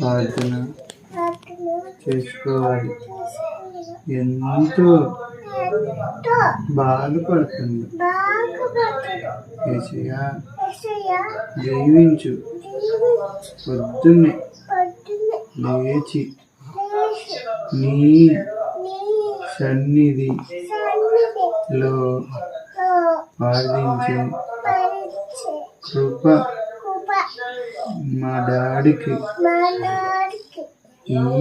ప్రార్థన చేసుకోవాలి. ఎంతో బాధపడుతుంది. యేసయ్యా దీవించు. పొద్దున్నే లేచి నీ సన్నిధిలో ప్రార్థించే కృప మా డాడీకి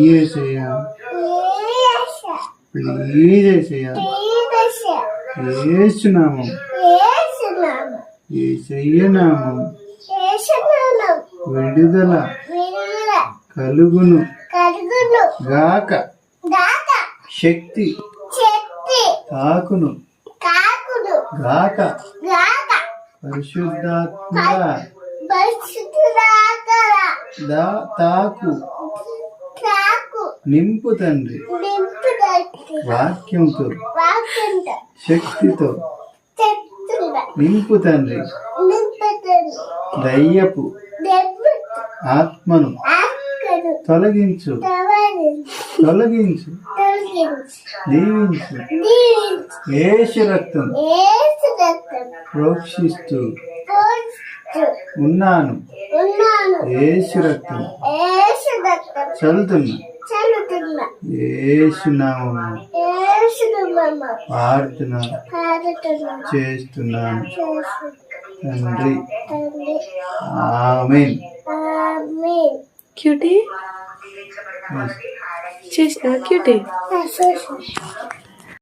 యేసయ్యా. ప్లీజ్ యేసయ్యా. యేసునామం యేసయ్య నామం విడుదల కలుగును గాక. శక్తి తాకును గాక. పరిశుద్ధాత్మ తాకు నింపు తండ్రి. వాక్యంతో శక్తితో నింపు తండ్రి. దయ్యపు ఆత్మను తొలగించు. దీవించు. యేసు రక్తం ప్రోక్షిస్తూ ఉన్నాను. యేసు రక్తం చల్లుతున్నా. యేసు నామమున ప్రార్థన చేస్తున్నాను తండ్రి. ఆమేన్. క్యూటీ చేసిన క్యూటీ